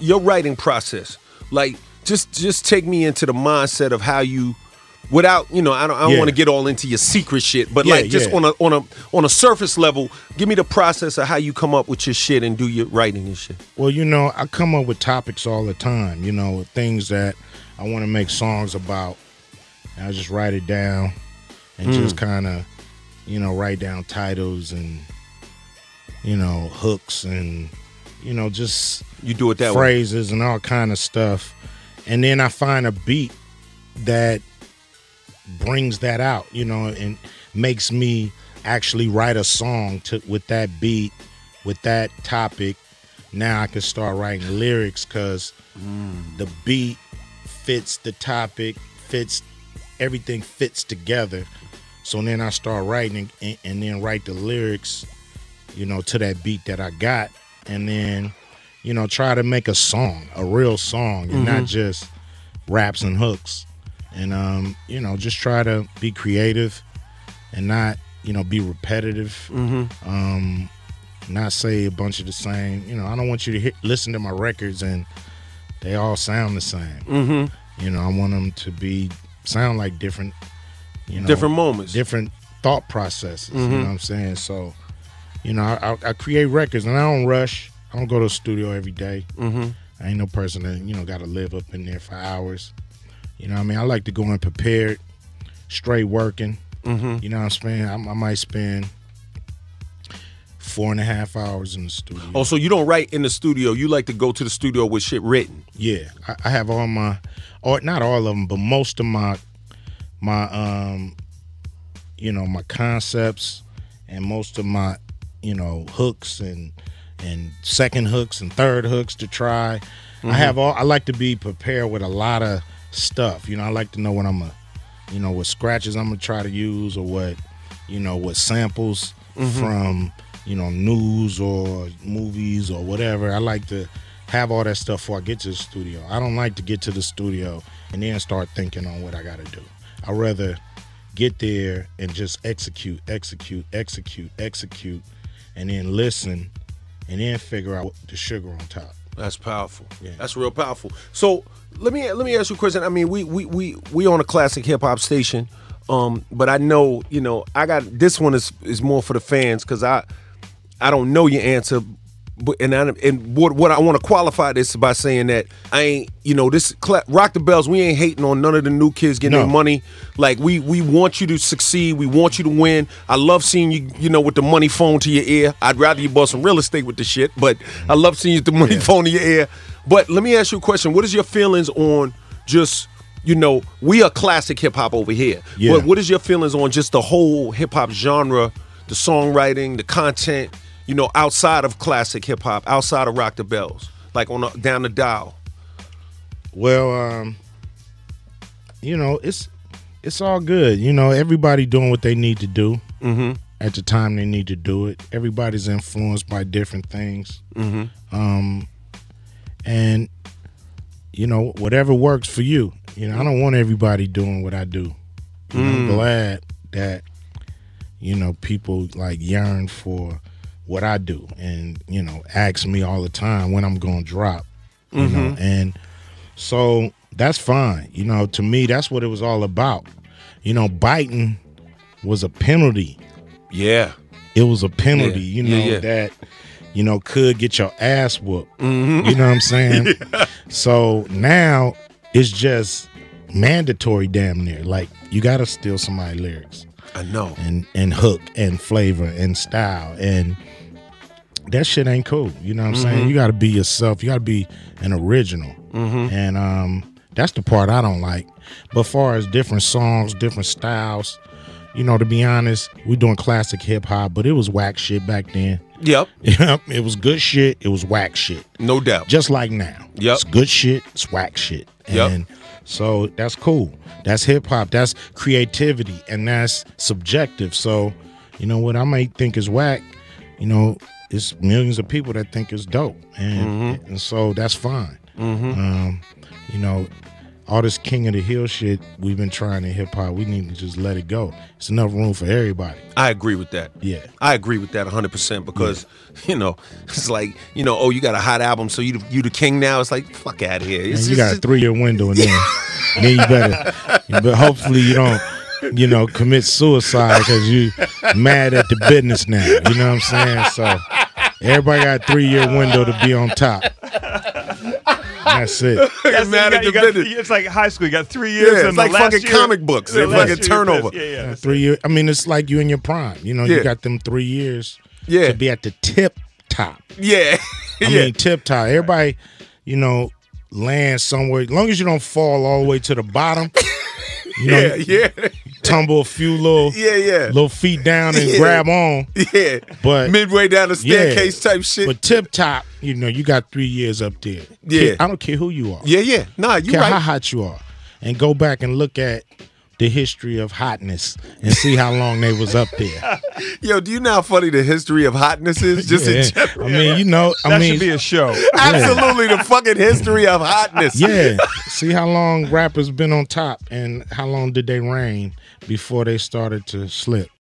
your writing process. Like, just take me into the mindset of how you, without, I don't want to get all into your secret shit, but on a surface level, give me the process of how you come up with your shit and do your writing and shit. Well, I come up with topics all the time, things that I want to make songs about. And I just write it down and just kind of, write down titles and, hooks and, just you do it that phrases and all kind of stuff. And then I find a beat that brings that out, and makes me actually write a song with that beat, with that topic. Now I can start writing lyrics because the beat fits the topic, everything fits together. So then I start writing and then write the lyrics, to that beat that I got, and then, try to make a song, a real song, and not just raps and hooks. And, just try to be creative and not, be repetitive. Not say a bunch of the same. I don't want you to listen to my records and they all sound the same. I want them to sound like different, different moments, different thought processes. You know what I'm saying? So, I create records and I don't rush. I don't go to the studio every day. I ain't no person that, got to live up in there for hours. I like to go in prepared, straight working. You know what I'm saying? I might spend 4.5 hours in the studio. Oh, so you don't write in the studio. You like to go to the studio with shit written. Yeah. I have all or not all of them, but most of my my concepts and most of my, hooks and second hooks and third hooks to try. I like to be prepared with a lot of stuff. I like to know what what scratches I'm gonna try to use, or what samples from news or movies or whatever. I like to have all that stuff before I get to the studio. I don't like to get to the studio and then start thinking on what I gotta do. I'd rather get there and just execute, and then listen, and then figure out the sugar on top. That's powerful. Yeah. That's real powerful. So let me ask you a question. I mean, we on a classic hip hop station, but I know, I got this one is more for the fans because I don't know your answer, but and what I want to qualify this by saying that I ain't, this Rock the Bells, we ain't hating on none of the new kids getting their money. Like we want you to succeed, we want you to win. I love seeing you, with the money phone to your ear. I'd rather you bought some real estate with the shit, but I love seeing you with the money phone to your ear. But let me ask you a question. What is your feelings on just, we are classic hip hop over here. Yeah. But what is your feelings on just the whole hip hop genre, the songwriting, the content, outside of classic hip hop, outside of Rock the Bells, like down the dial? Well, it's all good. Everybody doing what they need to do at the time they need to do it. Everybody's influenced by different things. And whatever works for you. I don't want everybody doing what I do. I'm glad that people like yearn for what I do and ask me all the time when I'm gonna drop. And so that's fine. To me, that's what it was all about. Biting was a penalty. Yeah. It was a penalty, that could get your ass whooped. You know what I'm saying? So now it's just mandatory damn near. Like, you gotta steal somebody's lyrics. I know. And hook and flavor and style. And that shit ain't cool. You know what I'm saying? You gotta be yourself. You gotta be an original. And that's the part I don't like. But as far as different songs, different styles, to be honest, we doing classic hip hop, but it was whack shit back then. Yep. It was good shit. It was whack shit. No doubt. Just like now. Yep. It's good shit. It's whack shit. And so that's cool. That's hip hop. That's creativity, and that's subjective. So, what I might think is whack, it's millions of people that think it's dope, and so that's fine. all this King of the Hill shit we've been trying in hip hop, we need to just let it go. It's enough room for everybody. I agree with that. Yeah. I agree with that 100% because, you know, it's like, you know, oh, you got a hot album, so you the king now. It's like, fuck out of here. You got a 3-year window and then you better, but hopefully you don't, you know, commit suicide because you mad at the business now. You know what I'm saying? So everybody got a 3-year window to be on top. That's it. It's like high school. You got 3 years. Yeah, it's like fucking comic books. It's like a turnover. Yeah. 3 years. I mean, it's like you in your prime. You know, you got them 3 years to be at the tip top. Yeah. I mean, tip top. Everybody, you know, land somewhere. As long as you don't fall all the way to the bottom. You know, tumble a few little feet down and grab on. Yeah. But midway down the staircase type shit. But tip top, you know, you got 3 years up there. Yeah. I don't care who you are. Yeah. Nah, you care right. how hot you are. And go back and look at the history of hotness and see how long they was up there. Yo, do you know how funny the history of hotness is? Just in general? I mean, you know, that should be a show. Absolutely, the fucking history of hotness. Yeah. See how long rappers been on top and how long did they reign before they started to slip.